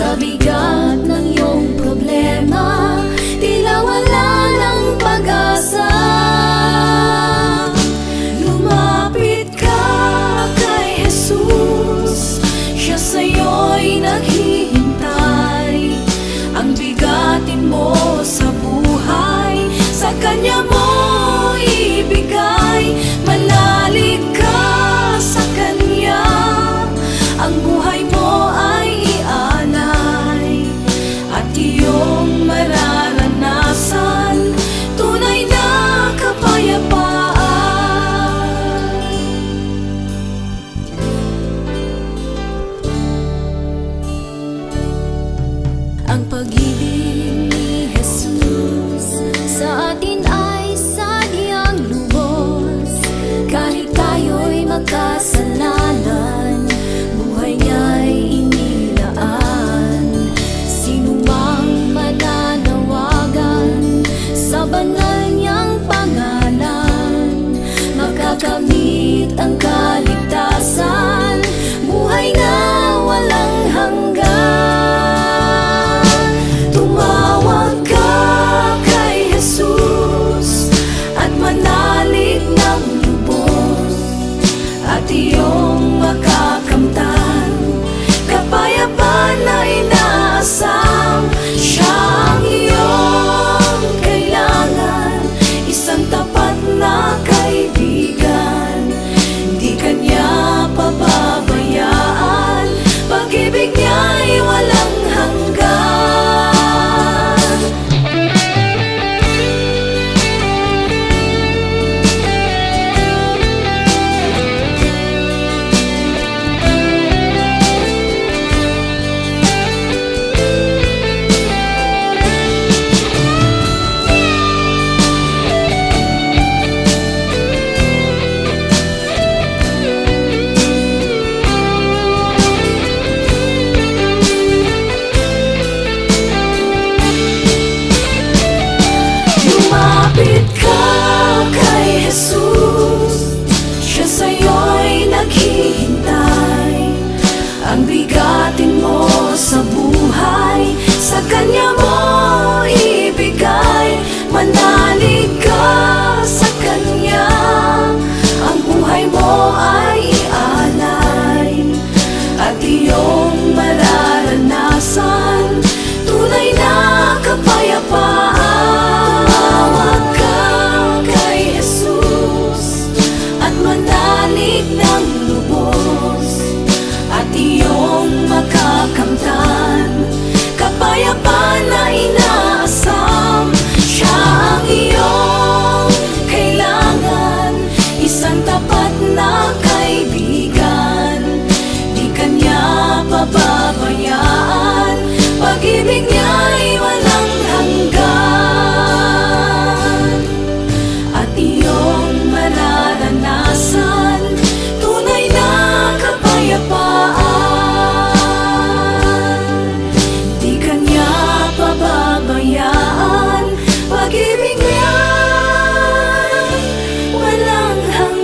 Sa bigat ng iyong problema, tila wala ng pag-asa. Lumapit ka kay Jesus, siya sa'yo'y naghihintay. Ang bigatin mo sa buhay, sa Kanya mo ibigay. Manalig ka sa Kanya, ang buhay mo ay ialay, at iyong mararanasan tunay na kapayapaan. Ang pag-ibig ni Jesus sa atin ay sadyang lubos. Kahit tayo'y magkasalanan, buhay niya'y inilaan. Sino mang mananawagan sa banal niyang pangalan, makakamit ang kaligtasan, buhay na walang hanggan. Tumawag ka kay Jesus at manalig ng lubos, at iyong makakamtan kapayapaan na inaasam. Siya ang iyong kailangan, isang tapat na kaibigan. Di Kanya pababayaan, pag-ibig niya'y walang hanggan. Lumapit ka kay Jesus, siya sa'yo'y naghihintay. Ang bigatin mo sa buhay, sa Kanya mo ibigay. Manalig ka sa Kanya, ang buhay mo ay ialay, at iyong mararanasan tunay na kapayapaan. Tumawag ka kay Jesus at manalig ng lubos, at iyong makakamtan kapayapaan na inaasam. Siya ang iyong kailangan, isang tapat na kaibigan. Di Kanya pababayaan, pag-ibig niya'y walang hanggan, at iyong mararanasan tunay na kapayapaan. Di Kanya pababayaan, pag-ibig niya'y walang hanggan.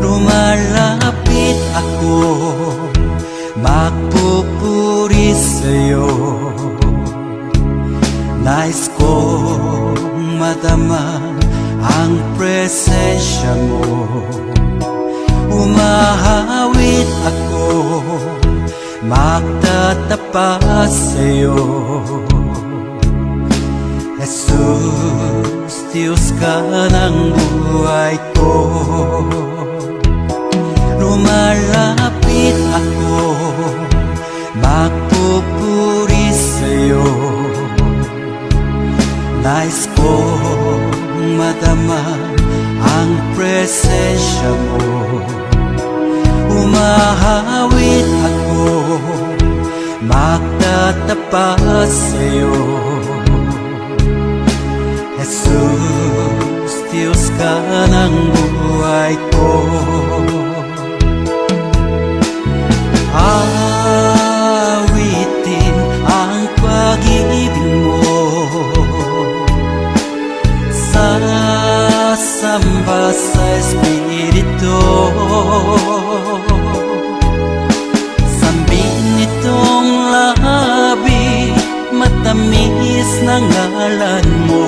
Lumalapit ako, magpupuri sa'yo. Nais kong madama ang presensya mo. Umahawit ako, magtatapat sa'yo. Jesus, Diyos ka ng buhay ko. Lumalapit ako, magpupuri sa'yo. Nais kong madama ang presensya mo. awit ako magtatapat sa'yo. Jesus, Diyos ka ng buhay ko. Awitin ang pag-ibig mo, sasamba sa Espiritu. Sambin nitong labi, matamis ng ngalan mo.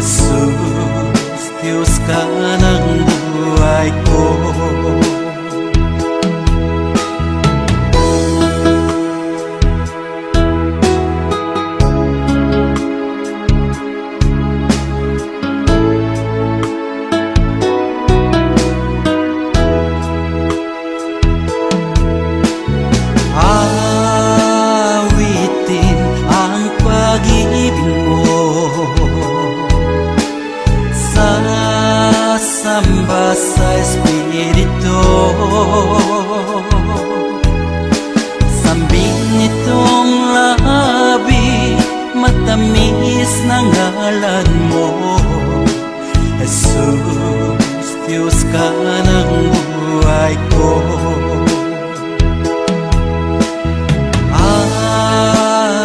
Jesus, Diyos ka ng buhay ko. Awitin ang pag-ibig mo, sasamba sa Espiritu. Sambin nitong labi, matamis ng ngalan mo. Jesus, Diyos ka ng buhay ko.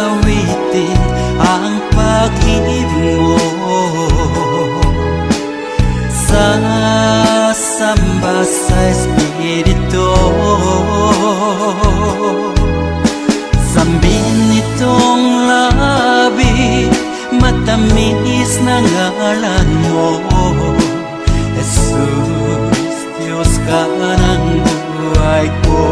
Awitin ang pag-ibig mo, sasamba sa Espiritu. Sambin nitong labi, matamis na ngalan mo. Jesus, Diyos ka ng buhay ko.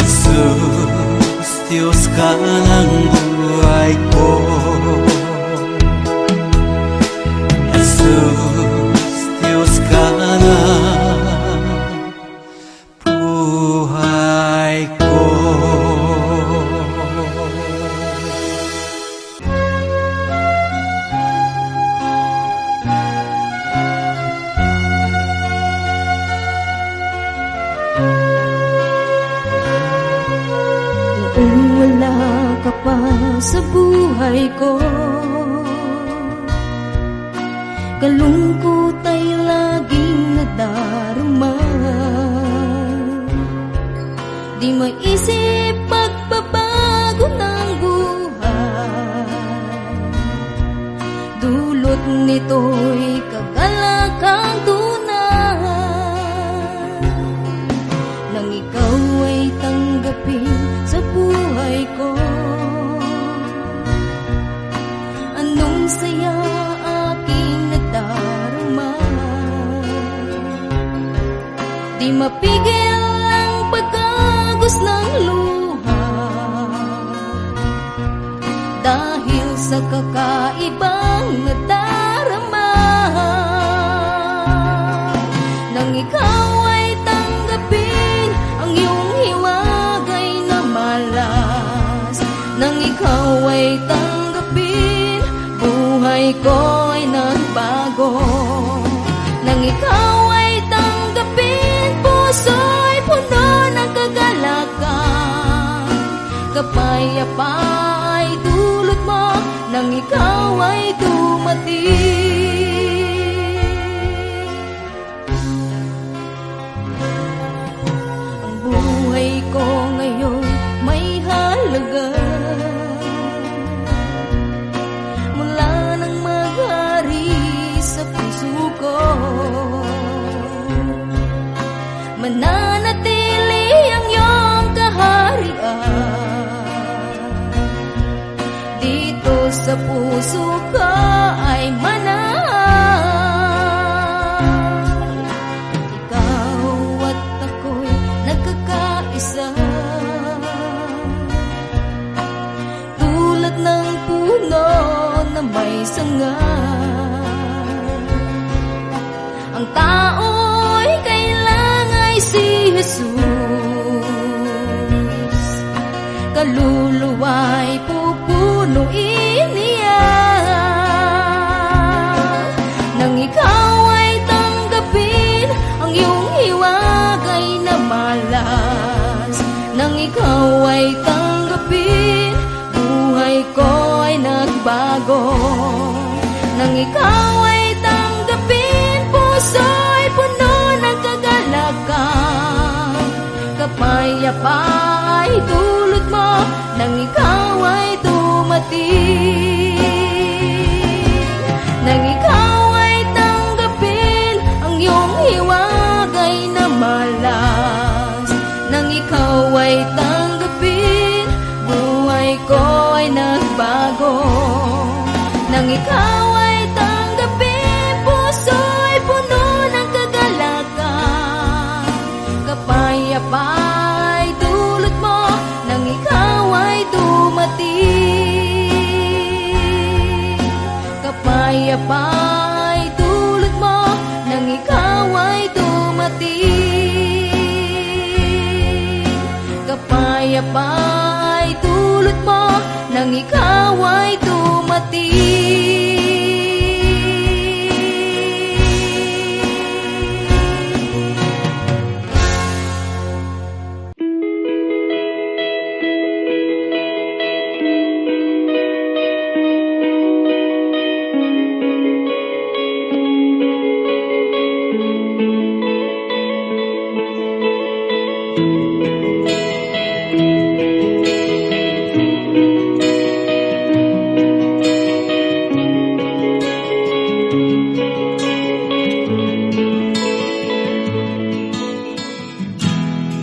Jesus, Diyos ka ng buhay ko. Jesus, Diyos ka ng buhay ko. Noong wala ka pa sa buhay ko, kalungkot ay laging nadarama. Di maisip pagbabago ng buhay, dulot nito'y kagalakang tunay. Nang ikaw ay tanggapin sa buhay ko, anong saya aking nadarama. Di mapigil ang pagkagos ng luha, dahil sa kakaibang nadarama. Nang ikaw ay tanggapin ang iyong hiwagay na malas, nang ikaw ay tanggapin, buhay ko ay nagbago. Nang ikaw ay tanggapin, puso'y puno ng kagalakan. Kapayapaan ay dulot mo nang ikaw ay dumating. Ang buhay ko ngayon may halaga, mula nang maghari sa puso ko. Mananatili ang iyong kaharian, dito sa puso ko ay manahan. Ikaw at ako'y nagkakaisa, tulad ng puno na may sanga. Ang tao'y kailangan si Jesus, kaluluwa'y pupunuin niya. Nang ikaw ay tanggapin ang iyong ay tanggapin, buhay ko ay nagbago. Nang ikaw ay tanggapin, puso ay puno ng kagalakan. Kapayapa ay dulot mo, nang ikaw ay dumating. Nang ikaw ay tanggapin, ang iyong hiwagay na malas. Nang ikaw ay tanggapin, buhay ko ay nagbago. Nang ikaw ay tanggapin, puso ay puno ng kagalakan. Kapayapa ay dulot mo, nang ikaw ay dumating. Kapayapa ay dulot mo, nang ikaw ay dumating. Kapayapa ay dulot mo, nang ikaw ay dumating.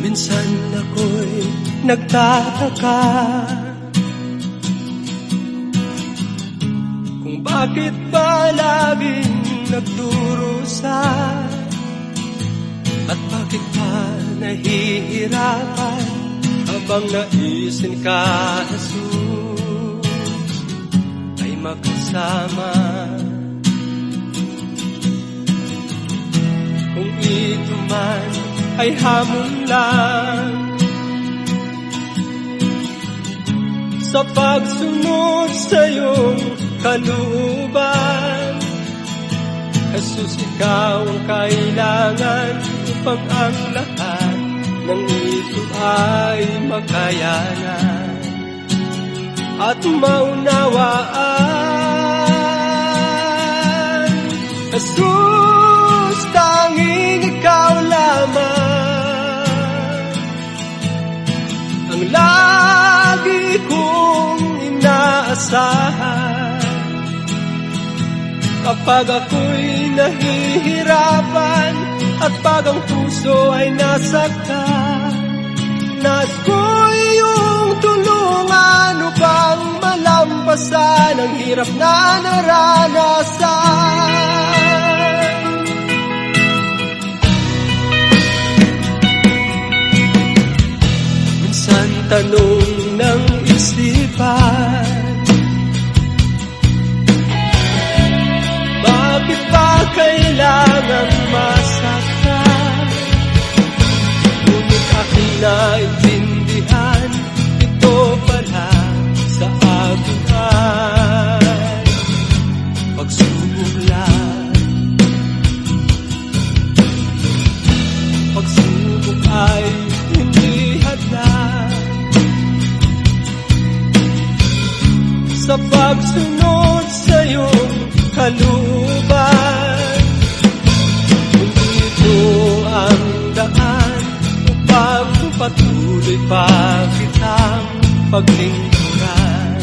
Minsan ako'y nagtataka kung bakit ba laging nagdurusa, at bakit pa nahihirapan habang naisin ka, Jesus, ay makasama. Kung ito man ay hamon lang sa pagsunod sa iyong kalooban, Jesus, ikaw ang kailangan upang ang lahat ng ito ay makayanan at maunawaan. Jesus, tanging ikaw lamang ang lagi kong inaasahan kapag ako'y nahihirapan at pag ang puso ay nasaktan. Nais ko iyong tulungan upang malampasan ang hirap na naranasan. Minsan tanong ng isipan, bakit ba kailangan masaktan? Ngunit aking naintindihan, ito pala sa akin ay pagsubok lang. Pagsubok ay hindi hadlang sa pagsunod sa iyong kalooban. Kung ito ang daan upang patuloy pa kitang paglingkuran,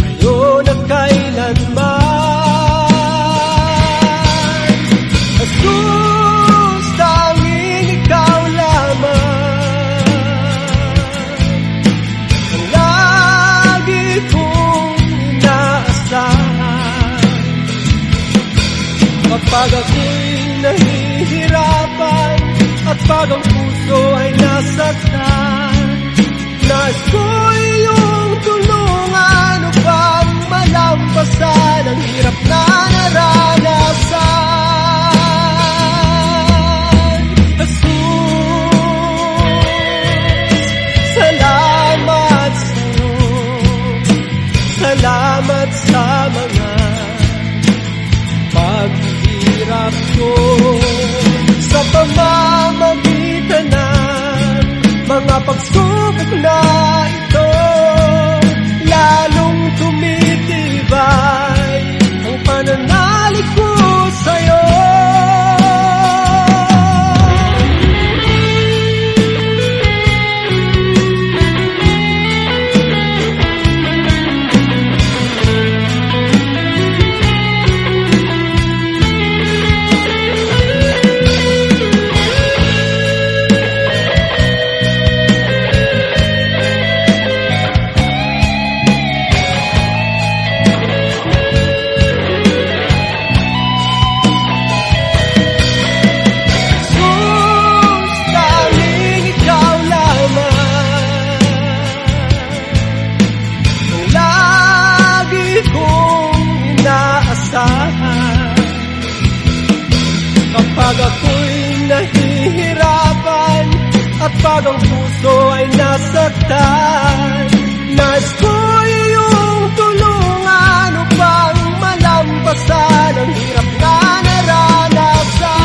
ngayon at kailanman. Jesus, tanging ikaw lamang ang lagi kong inaasahan kapag ako'y nahihirapan at pag ang puso ay nasaktan. Nais ko iyong tulungan upang malampasan ang hirap na naranasan. Jesus, salamat sa'yo, salamat sa mga paghihirap ko, sa pamamagitan ng mga pagsubok na nahihirapan at pag ang puso ay nasaktan, nais ko iyong tulungan upang malampasan ang hirap na naranasan.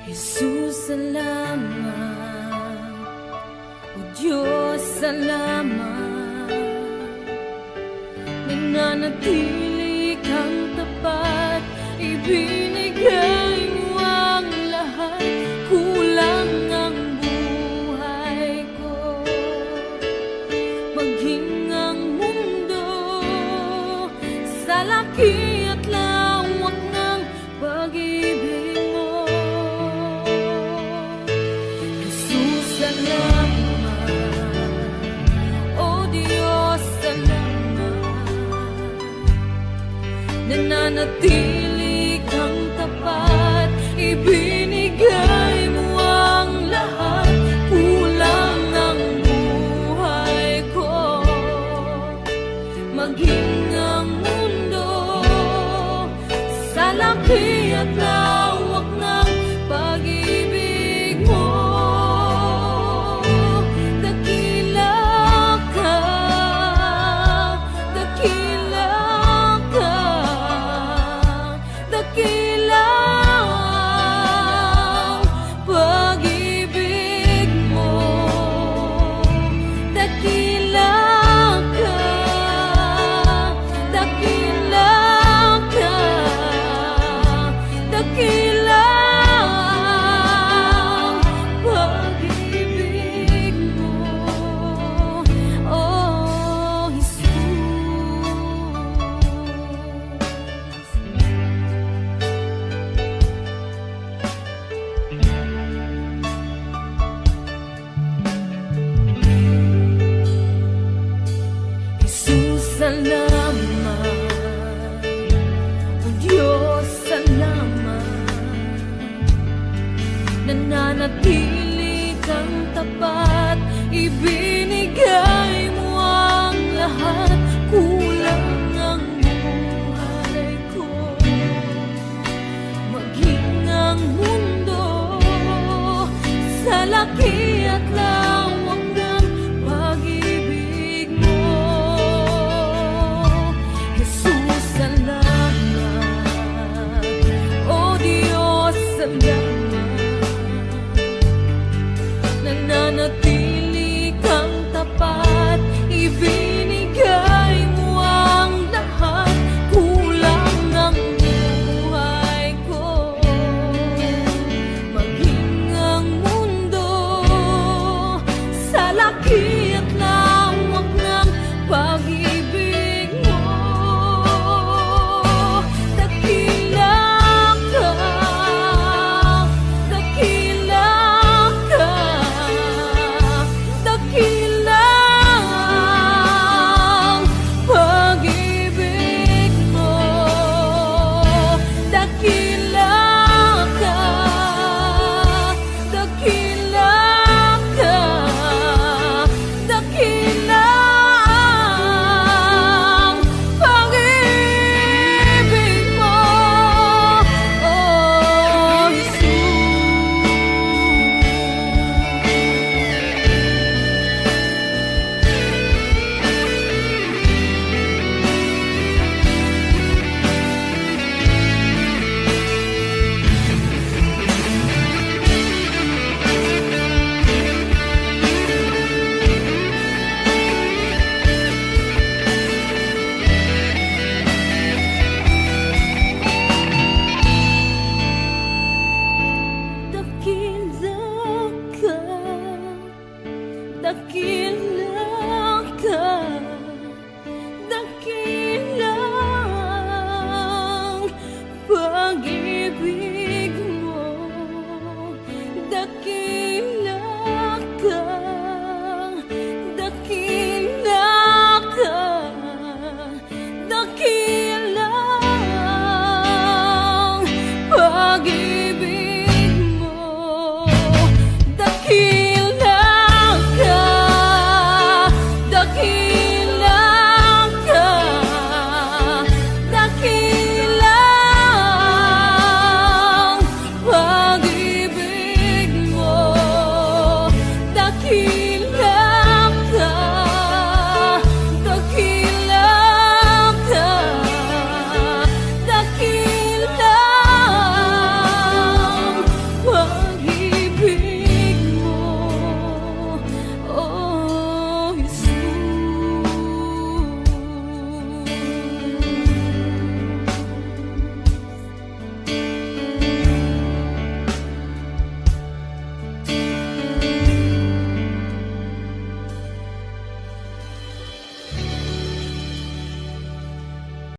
Jesus, salamat. O Diyos, salamat. Nananatili kang tapat, ibinigay mo ang lahat. Kulang ang buhay ko, maging ang mundo sa laki at lawak ng pag-ibig mo. Jesus, salamat. O Diyos, salamat. Nananatili kang tapat, ibinigay mo ang lahat. Kulang ang buhay ko, maging ang mundo sa laki at lawak ng pag-ibig mo. Dakila ka, dakila ka, dakila ang pag-ibig mo. Dakila ka, dakila ka, dakila ang pag-ibig mo. Oh, Jesus. Jesus, salamat. O Diyos, salamat. Nananatili